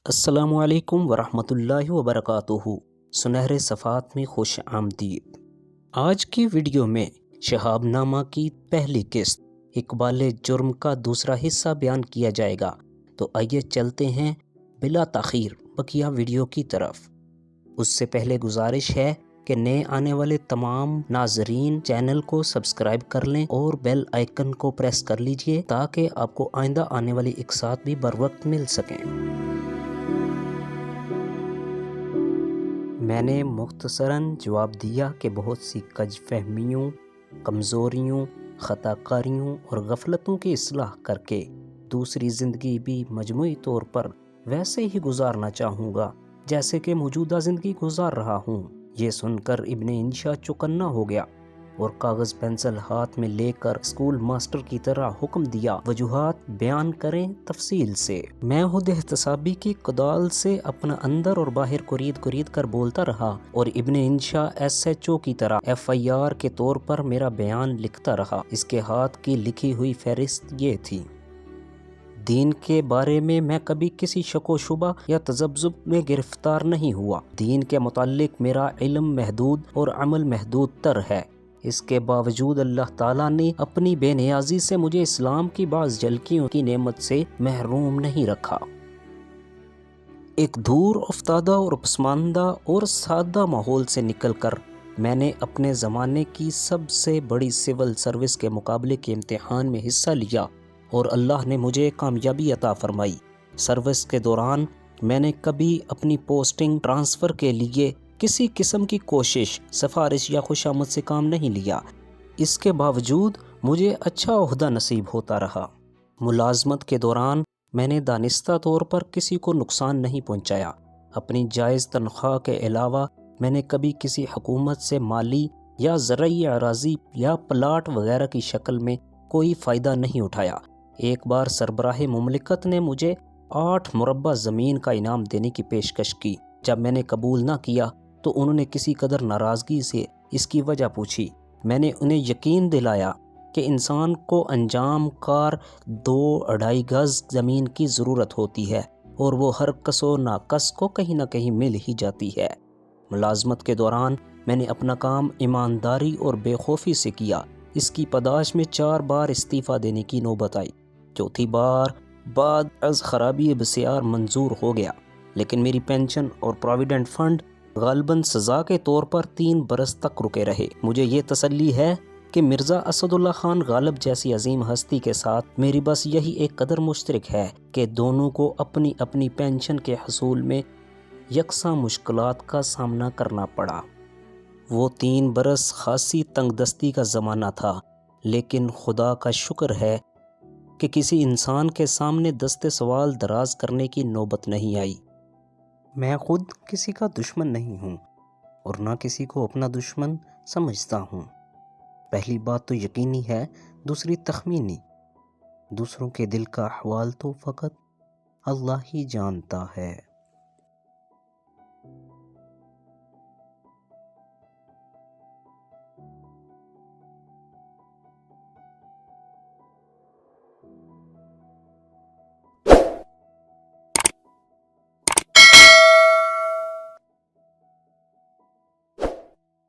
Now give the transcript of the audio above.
السلام علیکم ورحمۃ اللہ وبرکاتہ۔ سنہرے صفحات میں خوش آمدید۔ آج کی ویڈیو میں شہاب نامہ کی پہلی قسط اقبال جرم کا دوسرا حصہ بیان کیا جائے گا، تو آئیے چلتے ہیں بلا تاخیر بقیہ ویڈیو کی طرف۔ اس سے پہلے گزارش ہے کہ نئے آنے والے تمام ناظرین چینل کو سبسکرائب کر لیں اور بیل آئیکن کو پریس کر لیجئے تاکہ آپ کو آئندہ آنے والی اقساط بھی بروقت مل سکیں۔ میں نے مختصراً جواب دیا کہ بہت سی کج فہمیوں، کمزوریوں، خطا کاریوں اور غفلتوں کی اصلاح کر کے دوسری زندگی بھی مجموعی طور پر ویسے ہی گزارنا چاہوں گا جیسے کہ موجودہ زندگی گزار رہا ہوں۔ یہ سن کر ابن انشا چوکنا ہو گیا اور کاغذ پینسل ہاتھ میں لے کر اسکول ماسٹر کی طرح حکم دیا، وجوہات بیان کریں تفصیل سے۔ میں خود احتسابی کی کدال سے اپنا اندر اور باہر کرید کر بولتا رہا اور ابن انشا SHO کی طرح FIR کے طور پر میرا بیان لکھتا رہا۔ اس کے ہاتھ کی لکھی ہوئی فہرست یہ تھی: دین کے بارے میں کبھی کسی شک و شبہ یا تذبذب میں گرفتار نہیں ہوا۔ دین کے متعلق میرا علم محدود اور عمل محدود تر ہے۔ اس کے باوجود اللہ تعالیٰ نے اپنی بے نیازی سے مجھے اسلام کی بعض جھلکیوں کی نعمت سے محروم نہیں رکھا۔ ایک دور افتادہ اور پسماندہ اور سادہ ماحول سے نکل کر میں نے اپنے زمانے کی سب سے بڑی سول سروس کے مقابلے کے امتحان میں حصہ لیا اور اللہ نے مجھے کامیابی عطا فرمائی۔ سروس کے دوران میں نے کبھی اپنی پوسٹنگ ٹرانسفر کے لیے کسی قسم کی کوشش، سفارش یا خوشامد سے کام نہیں لیا۔ اس کے باوجود مجھے اچھا عہدہ نصیب ہوتا رہا۔ ملازمت کے دوران میں نے دانستہ طور پر کسی کو نقصان نہیں پہنچایا۔ اپنی جائز تنخواہ کے علاوہ میں نے کبھی کسی حکومت سے مالی یا زرعی اراضی یا پلاٹ وغیرہ کی شکل میں کوئی فائدہ نہیں اٹھایا۔ ایک بار سربراہ مملکت نے مجھے 8 مربع زمین کا انعام دینے کی پیشکش کی۔ جب میں نے قبول نہ کیا تو انہوں نے کسی قدر ناراضگی سے اس کی وجہ پوچھی۔ میں نے انہیں یقین دلایا کہ انسان کو انجام کار 2-2.5 گز زمین کی ضرورت ہوتی ہے اور وہ ہر کس و ناقص کو کہیں نہ کہیں مل ہی جاتی ہے۔ ملازمت کے دوران میں نے اپنا کام ایمانداری اور بے خوفی سے کیا۔ اس کی پاداش میں 4 بار استعفیٰ دینے کی نوبت آئی۔ چوتھی بار بعد از خرابی بسیار منظور ہو گیا، لیکن میری پینشن اور پراویڈنٹ فنڈ غالباً سزا کے طور پر 3 برس تک رکے رہے۔ مجھے یہ تسلی ہے کہ مرزا اسد اللہ خان غالب جیسی عظیم ہستی کے ساتھ میری بس یہی ایک قدر مشترک ہے کہ دونوں کو اپنی اپنی پینشن کے حصول میں یکساں مشکلات کا سامنا کرنا پڑا۔ وہ 3 برس خاصی تنگ دستی کا زمانہ تھا، لیکن خدا کا شکر ہے کہ کسی انسان کے سامنے دست سوال دراز کرنے کی نوبت نہیں آئی۔ میں خود کسی کا دشمن نہیں ہوں اور نہ کسی کو اپنا دشمن سمجھتا ہوں۔ پہلی بات تو یقینی ہے، دوسری تخمینی۔ دوسروں کے دل کا احوال تو فقط اللہ ہی جانتا ہے۔